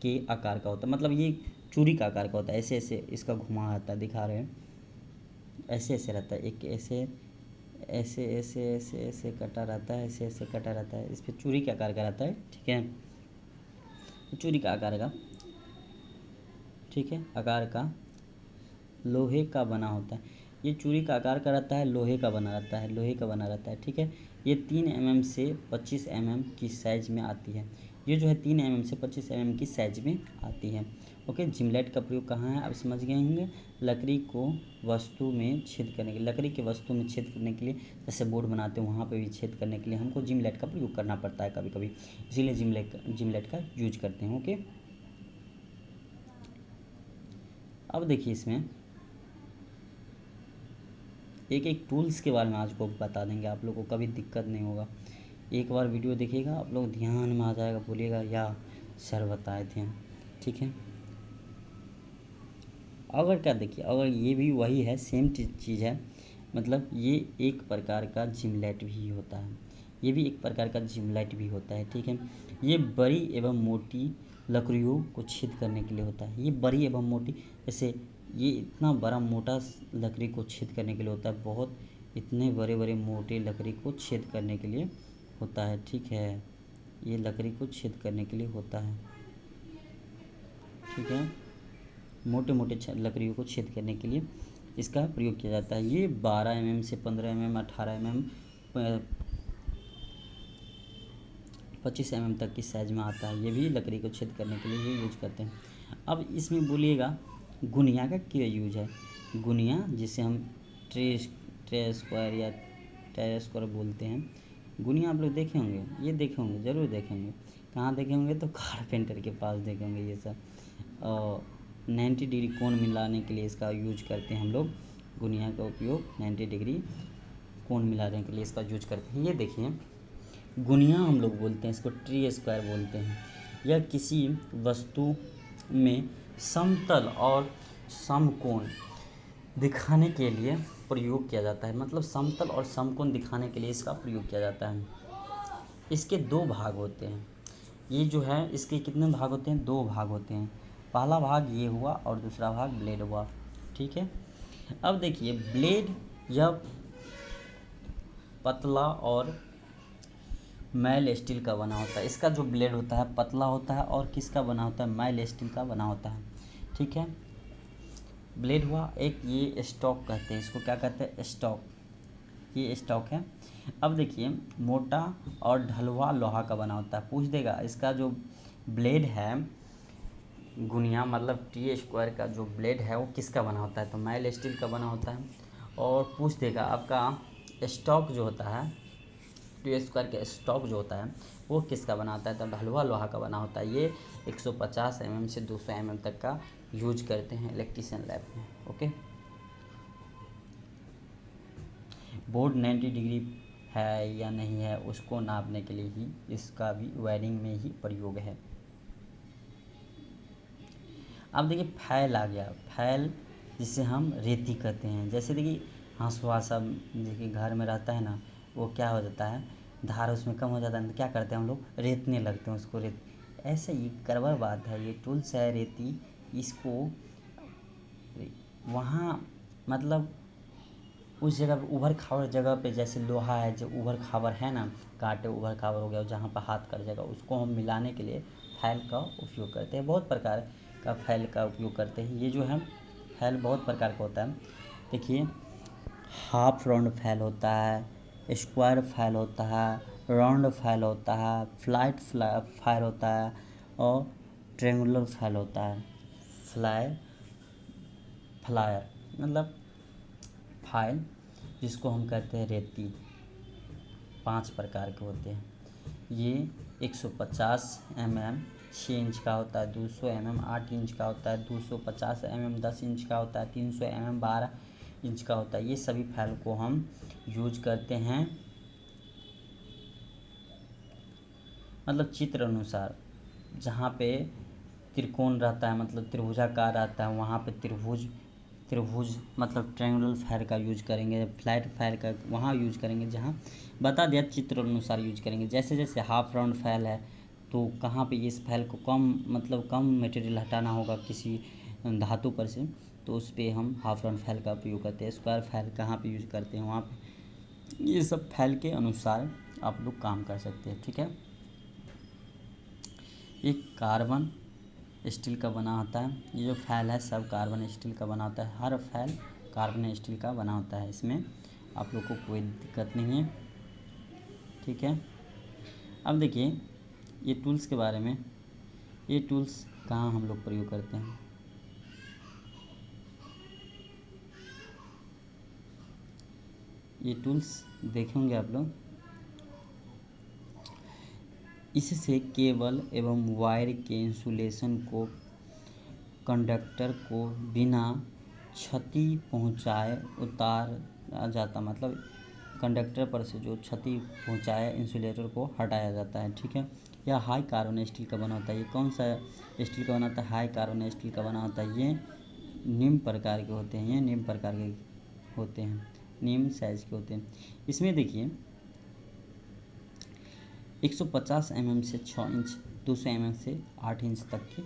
के आकार का होता है, मतलब ये चूड़ी का आकार का होता है। ऐसे ऐसे इसका घुमा रहता है, दिखा रहे हैं, ऐसे ऐसे रहता है, एक ऐसे ऐसे ऐसे ऐसे ऐसे कटा रहता है, ऐसे ऐसे कटा रहता है, इस पर चूड़ी के आकार का रहता है, ठीक है। चूड़ी का आकार का, ठीक है, आकार का लोहे का बना होता है। ये चूड़ी का आकार का रहता है, लोहे का बना रहता है, लोहे का बना रहता है, ठीक है। ये 3 mm से 25 mm की साइज़ में आती है। ये जो है 3 mm से 25 mm की साइज़ में आती है। ओके, जिमलेट का प्रयोग कहाँ है, आप समझ गए होंगे। लकड़ी को वस्तु में छेद करने के लिए, लकड़ी के वस्तु में छेद करने के लिए, जैसे बोर्ड बनाते हैं वहाँ पे भी छेद करने के लिए हमको जिमलेट का प्रयोग करना पड़ता है कभी कभी, इसीलिए जिमलेट का यूज करते हैं। ओके, अब देखिए इसमें एक एक टूल्स के बारे में आज को बता देंगे, आप लोग को कभी दिक्कत नहीं होगा। एक बार वीडियो देखिएगा, आप लोग ध्यान में आ जाएगा, बोलिएगा या सर बताए थे, ठीक है। अगर क्या देखिए, अगर ये भी वही है, सेम चीज़ है, मतलब ये एक प्रकार का जिमलेट भी होता है, ये भी एक प्रकार का जिमलेट भी होता है, ठीक है। ये बड़ी एवं मोटी लकड़ियों को छेद करने के लिए होता है। ये बड़ी एवं मोटी, जैसे ये इतना बड़ा मोटा लकड़ी को छेद करने के लिए होता है, बहुत इतने बड़े बड़े मोटे लकड़ी को छेद करने के लिए होता है, ठीक है। ये लकड़ी को छेद करने के लिए होता है, ठीक है। मोटे मोटे लकड़ियों को छेद करने के लिए इसका प्रयोग किया जाता है। ये 12 mm से 15 mm, 18 mm, 25 mm तक की साइज में आता है। ये भी लकड़ी को छेद करने के लिए ये यूज करते हैं। अब इसमें बोलिएगा गुनिया का क्या यूज है। गुनिया जिसे हम ट्रे स्क्वायर या टायर स्क्वायर बोलते हैं, गुनिया आप लोग देखे होंगे, ये देखे होंगे, ज़रूर देखेंगे। कहाँ देखे होंगे, तो कारपेंटर के पास देखे होंगे ये सब। 90 डिग्री कोण मिलाने के लिए इसका यूज करते हैं हम लोग। गुनिया का उपयोग 90 डिग्री कोण मिलाने के लिए इसका यूज करते हैं। ये देखिए गुनिया हम लोग बोलते हैं इसको, ट्री स्क्वायर बोलते हैं। यह किसी वस्तु में समतल और समकोण दिखाने के लिए प्रयोग किया जाता है, मतलब समतल और समकोण दिखाने के लिए इसका प्रयोग किया जाता है। इसके दो भाग होते हैं, ये जो है इसके कितने भाग होते हैं, दो भाग होते हैं। पहला भाग ये हुआ और दूसरा भाग ब्लेड हुआ, ठीक है। अब देखिए ब्लेड यह पतला और मैल स्टील का बना होता है। इसका जो ब्लेड होता है पतला होता है और किसका बना होता है, मैल स्टील का बना होता है, ठीक है। ब्लेड हुआ एक, ये स्टॉक कहते हैं इसको, क्या कहते हैं, स्टॉक, ये स्टॉक है। अब देखिए मोटा और ढलवा लोहा का बना होता है। पूछ देगा इसका जो ब्लेड है गुनिया मतलब टी स्क्वायर का जो ब्लेड है वो किसका बना होता है, तो मैल स्टील का बना होता है। और पूछ देगा आपका स्टॉक जो होता है, टी स्क्वायर का स्टॉक जो होता है वो किसका बना होता है, तो ढलवा लोहा का बना होता है। ये 150 mm से 200 mm तक का यूज करते हैं इलेक्ट्रीशियन लैब में। ओके, बोर्ड 90 डिग्री है या नहीं है उसको नापने के लिए ही इसका भी वायरिंग में ही प्रयोग है। अब देखिए फैल आ गया, फैल जिसे हम रेती कहते हैं। जैसे देखिए हंसुआ सब देखिए घर में रहता है ना, वो क्या हो जाता है, धार उसमें कम हो जाता है, तो क्या करते हैं हम लोग, रेतने लगते हैं उसको, रेत। ऐसे ही गड़बड़ बात है, ये टूल्स है रेती, इसको वहाँ मतलब उस जगह पर उभर खावर जगह पे, जैसे लोहा है जो उभर खावर है ना, कांटे उभर खावर हो गया जहाँ पर हाथ कट जाएगा, उसको हम मिलाने के लिए फैल का उपयोग करते हैं। बहुत प्रकार का फैल का उपयोग करते हैं। ये जो है फैल बहुत प्रकार का होता है। देखिए हाफ राउंड फैल होता है, स्क्वायर फैल होता है, राउंड फैल होता है, फ्लाइट फैल होता है और ट्रेंगुलर फैल होता है। फ्लायर मतलब फाइल जिसको हम कहते हैं रेती, 5 प्रकार के होते हैं। ये 150 mm 6 इंच का होता है, 200 mm 8 इंच का होता है, 250 mm 10 इंच का होता है, 300 mm 12 इंच का होता है। ये सभी फाइल को हम यूज करते हैं, मतलब चित्र अनुसार। जहाँ पे त्रिकोण रहता है मतलब त्रिभुजाकार रहता है, वहाँ पे त्रिभुज मतलब ट्रायंगुलर फाइल का यूज करेंगे। फ्लैट फाइल का वहाँ यूज करेंगे, जहाँ बता दिया चित्र अनुसार यूज करेंगे। जैसे जैसे हाफ राउंड फाइल है तो कहाँ पे इस फाइल को कम मटेरियल हटाना होगा किसी धातु पर से, तो उस पर हम हाफ राउंड फाइल का उपयोग करते हैं। स्क्वायर फाइल कहाँ पे यूज करते हैं, वहाँ पे। ये सब फाइल के अनुसार आप लोग काम कर सकते हैं, ठीक है। एक कार्बन स्टील का बना होता है। ये जो फैल है सब कार्बन स्टील का बना होता है, हर फैल कार्बन स्टील का बना होता है। इसमें आप लोग को कोई दिक्कत नहीं है, ठीक है। अब देखिए ये टूल्स के बारे में, ये टूल्स कहाँ हम लोग प्रयोग करते हैं। ये टूल्स देखे होंगे आप लोग। इससे केबल एवं वायर के इंसुलेशन को कंडक्टर को बिना क्षति पहुंचाए उतारा जाता, मतलब कंडक्टर पर से जो क्षति पहुंचाए इंसुलेटर को हटाया जाता है। ठीक है। यह हाई कार्बन स्टील का बना होता है। ये कौन सा स्टील का बना होता है? हाई कार्बन स्टील का बना होता है। ये निम्न प्रकार के होते हैं। ये निम्न प्रकार के होते हैं, निम्न साइज के होते हैं। इसमें देखिए 150 mm से 6 इंच, 200 mm से 8 इंच तक के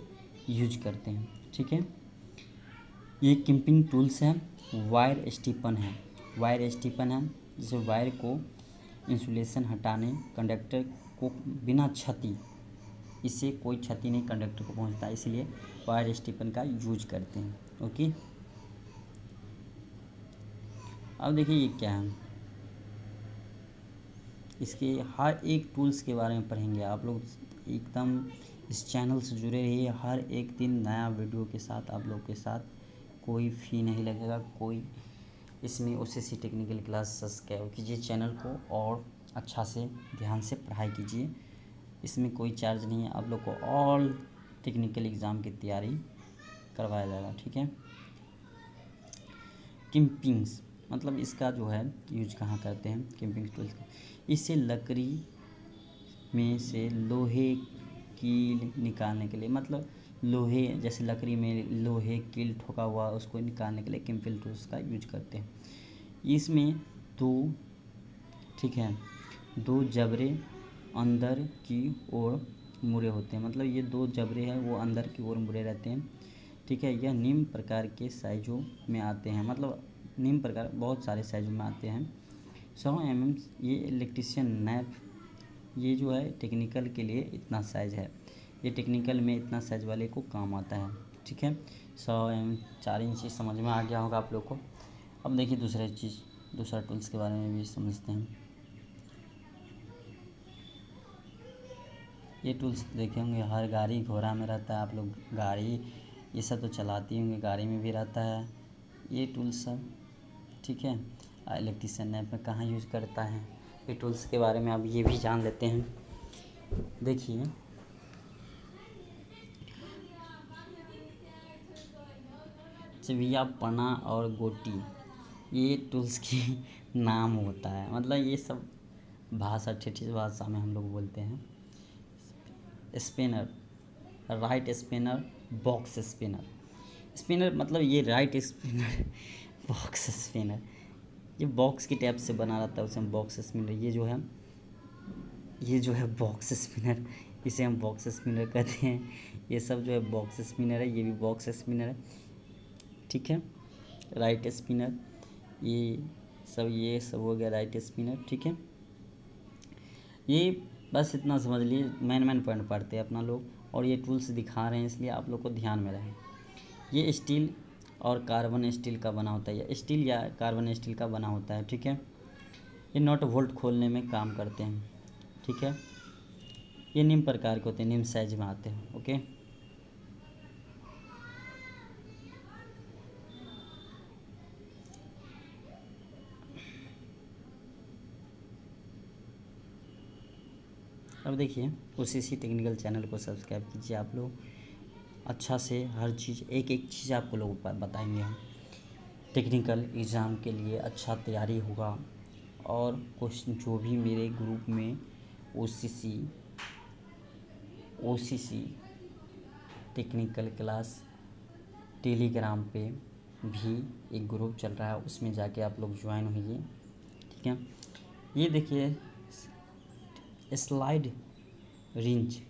यूज करते हैं। ठीक है। ये किम्पिंग टूल्स है। वायर स्टीपन है, वायर स्टीपन है जिसे वायर को इंसुलेशन हटाने कंडक्टर को बिना क्षति, इससे कोई क्षति नहीं कंडक्टर को पहुंचता, इसलिए वायर स्टीपन का यूज करते हैं। ओके। अब देखिए ये क्या है, इसके हर एक टूल्स के बारे में पढ़ेंगे आप लोग। एकदम इस चैनल से जुड़े रहिए, हर एक दिन नया वीडियो के साथ आप लोग के साथ। कोई फ़ी नहीं लगेगा, कोई इसमें OCC टेक्निकल क्लास सब्सक्राइब कीजिए चैनल को और अच्छा से ध्यान से पढ़ाई कीजिए। इसमें कोई चार्ज नहीं है, आप लोग को ऑल टेक्निकल एग्ज़ाम की तैयारी करवाया जाएगा। ठीक है। किम्पिंग्स मतलब इसका जो है यूज कहाँ करते हैं किम्पिंग टूल्स का। इससे लकड़ी में से लोहे कील निकालने के लिए, मतलब लोहे जैसे लकड़ी में लोहे कील ठोका हुआ उसको निकालने के लिए किम्पिंग टूल्स का यूज करते हैं। इसमें ठीक है, 2 जबरे अंदर की ओर मुड़े होते हैं, मतलब ये 2 जबरे हैं वो अंदर की ओर मुड़े रहते हैं। ठीक है। यह निम्न प्रकार के साइज़ों में आते हैं, मतलब निम्न प्रकार बहुत सारे साइज़ों में आते हैं। 100 mm ये इलेक्ट्रीशियन नैप, ये जो है टेक्निकल के लिए इतना साइज़ है, ये टेक्निकल में इतना साइज़ वाले को काम आता है। ठीक है। 100 mm 4 इंच समझ में आ गया होगा आप लोग को। अब देखिए दूसरा टूल्स के बारे में भी समझते हैं। ये टूल्स देखे होंगे हर गाड़ी घोड़ा में रहता है, आप लोग गाड़ी ये सब तो चलाती होंगे, गाड़ी में भी रहता है ये टूल्स सब। ठीक है। इलेक्ट्रीशियन लैब में कहाँ यूज करता है ये टूल्स के बारे में अब ये भी जान लेते हैं। देखिए चिविया, पना और गोटी, ये टूल्स की नाम होता है, मतलब ये सब भाषा ठेठी भाषा में हम लोग बोलते हैं। Spinner, right spinner, box spinner. Spinner मतलब ये राइट स्पिनर बॉक्स स्पिनर, ये बॉक्स की टाइप से बना रहता है उसे हम बॉक्स स्पिनर। ये जो है बॉक्स स्पिनर, इसे हम बॉक्स स्पिनर कहते हैं। ये सब जो है बॉक्स स्पिनर है, ये भी बॉक्स स्पिनर है। ठीक है। राइट स्पिनर, ये सब हो गया राइट स्पिनर। ठीक है। ये बस इतना समझ लिए, मेन पॉइंट पढ़ते हैं अपना लोग, और ये टूल्स दिखा रहे हैं इसलिए आप लोग को ध्यान में रहे। ये स्टील और कार्बन स्टील का बना होता है, या स्टील या कार्बन स्टील का बना होता है। ठीक है। ये नट बोल्ट खोलने में काम करते हैं। ठीक है। ये निम्न प्रकार के होते हैं, निम्न साइज में आते हैं। ओके। अब देखिए OCC टेक्निकल चैनल को सब्सक्राइब कीजिए आप लोग, अच्छा से हर चीज़ एक चीज़ आपको लोग बताएंगे हम। टेक्निकल एग्ज़ाम के लिए अच्छा तैयारी होगा, और क्वेश्चन जो भी मेरे ग्रुप में OCC टेक्निकल क्लास टेलीग्राम पे भी एक ग्रुप चल रहा है, उसमें जाके आप लोग ज्वाइन होइए। ठीक है। ये देखिए स्लाइड रिंच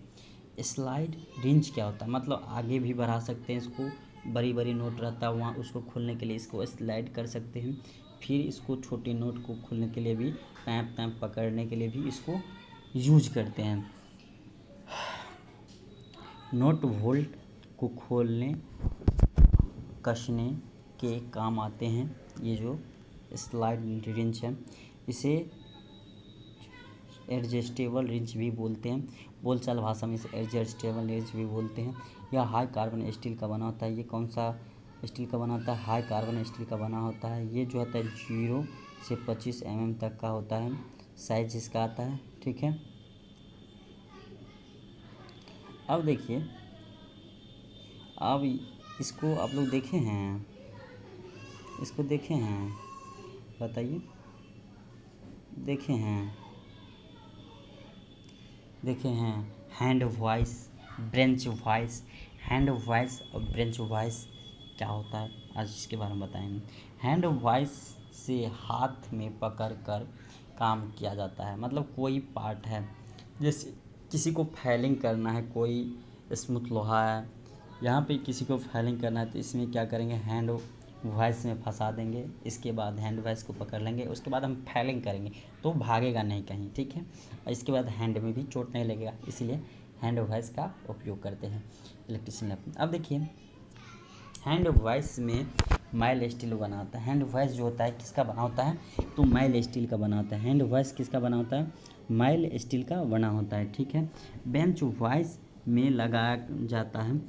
क्या होता है, मतलब आगे भी बढ़ा सकते हैं इसको, बड़ी नोट रहता है वहाँ उसको खोलने के लिए इसको स्लाइड कर सकते हैं, फिर इसको छोटे नोट को खोलने के लिए भी, पैप पकड़ने के लिए भी इसको यूज करते हैं। नोट वोल्ट को खोलने कसने के काम आते हैं ये जो स्लाइड रिंच है। इसे एडजस्टेबल रिंच भी बोलते हैं, बोलचाल भाषा में इसे एडजस्टेबल रिंच भी बोलते हैं। यह हाई कार्बन स्टील का बना होता है। ये कौन सा स्टील का बना होता है? हाई कार्बन स्टील का बना होता है। ये जो होता है 0 से 25 mm तक का होता है, साइज इसका आता है। ठीक है, अब देखिए, अब इसको आप लोग देखे हैं, इसको देखे हैं, बताइए, देखे हैं, देखे हैं? Hand voice, bench voice, hand voice और ब्रेंच वॉइस क्या होता है, आज इसके बारे में बताएंगे। हैंड वॉइस से हाथ में पकड़ कर काम किया जाता है, मतलब कोई पार्ट है, जैसे किसी को फाइलिंग करना है, कोई स्मूथ लोहा है, यहाँ पे किसी को फाइलिंग करना है तो इसमें क्या करेंगे, हैंड वॉइस में फंसा देंगे, इसके बाद हैंड वॉइस को पकड़ लेंगे, उसके बाद हम फाइलिंग करेंगे तो भागेगा नहीं कहीं। ठीक है, और इसके बाद हैंड में भी चोट नहीं लगेगा, इसीलिए हैंड वॉइस का उपयोग करते हैं इलेक्ट्रिशियन लैब। अब देखिए, हैंड वॉइस में माइल स्टील बना होता है। हैंड वॉइस जो होता है किसका बना होता है, तो माइल स्टील का बना होता है। हैंड वॉइस किसका बना होता है, माइल स्टील का बना होता है। ठीक है, बेंच वॉइस में लगाया जाता है,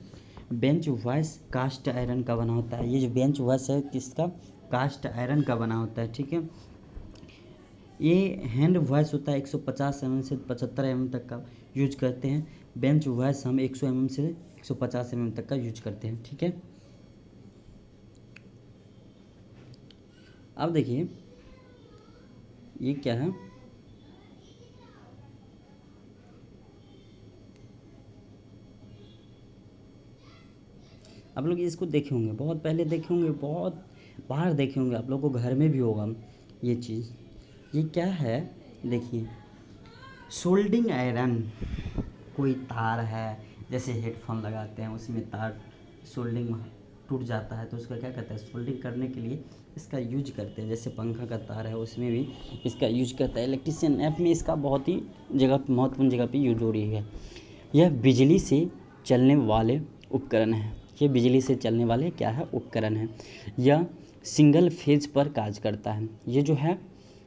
बेंच वॉइस कास्ट आयरन का बना होता है। ये जो बेंच वॉइस है किसका, कास्ट आयरन का बना होता है। ठीक है, ये हैंड वॉइस होता है 150 mm से 75 mm तक का यूज करते हैं। बेंच वॉइस हम 100 mm से 150 mm तक का यूज करते हैं। ठीक है, अब देखिए ये क्या है, आप लोग इसको देखे होंगे, बहुत पहले देखे होंगे, बहुत बाहर देखे होंगे, आप लोगों को घर में भी होगा ये चीज़। ये क्या है, देखिए, सोल्डिंग आयरन। कोई तार है, जैसे हेडफोन लगाते हैं उसमें तार सोल्डिंग टूट जाता है तो उसका क्या कहते हैं, सोल्डिंग करने के लिए इसका यूज करते हैं। जैसे पंखा का तार है उसमें भी इसका यूज करता है। इलेक्ट्रिशियन ऐप में इसका बहुत ही जगह, महत्वपूर्ण जगह पे यूज हो रही है। यह बिजली से चलने वाले उपकरण है, ये बिजली से चलने वाले क्या है, उपकरण है। यह सिंगल फेज पर कार्य करता है। ये जो है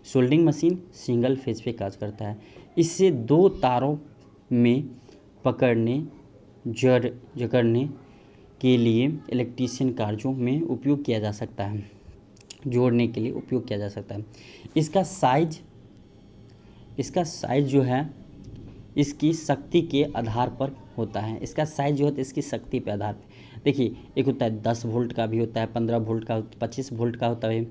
सोल्डिंग मशीन सिंगल फेज पे कार्य करता है। इससे दो तारों में पकड़ने जकड़ने के लिए इलेक्ट्रिशियन कार्यों में उपयोग किया जा सकता है, जोड़ने के लिए उपयोग किया जा सकता है। इसका साइज जो है इसकी शक्ति के आधार पर होता है। इसका साइज जो होता है इसकी शक्ति पे आधार पे, देखिए, एक होता है 10 वोल्ट का भी होता है, 15 वोल्ट का, 25 वोल्ट का होता है,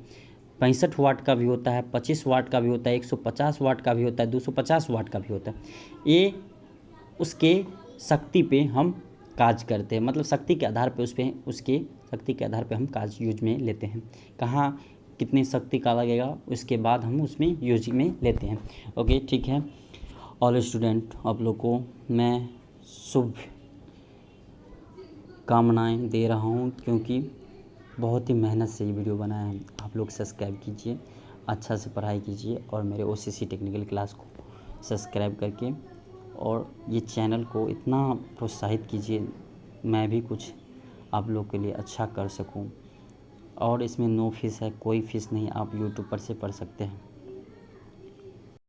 65 वाट का भी होता है, 25 वाट का भी होता है, 150 वाट का भी होता है, 250 वाट का भी होता है। ये उसके शक्ति पे हम काज करते हैं, मतलब शक्ति के आधार पे उसके शक्ति के आधार पे हम काज यूज में लेते हैं। कहाँ कितनी शक्ति का लगेगा उसके बाद हम उसमें यूज में लेते हैं। ओके, ठीक है। ऑल स्टूडेंट, आप लोग को मैं शुभ कामनाएं दे रहा हूं, क्योंकि बहुत ही मेहनत से ये वीडियो बनाया है। आप लोग सब्सक्राइब कीजिए, अच्छा से पढ़ाई कीजिए और मेरे OCC टेक्निकल क्लास को सब्सक्राइब करके और ये चैनल को इतना प्रोत्साहित कीजिए, मैं भी कुछ आप लोग के लिए अच्छा कर सकूं। और इसमें नो फीस है, कोई फ़ीस नहीं, आप यूट्यूब पर से पढ़ सकते हैं।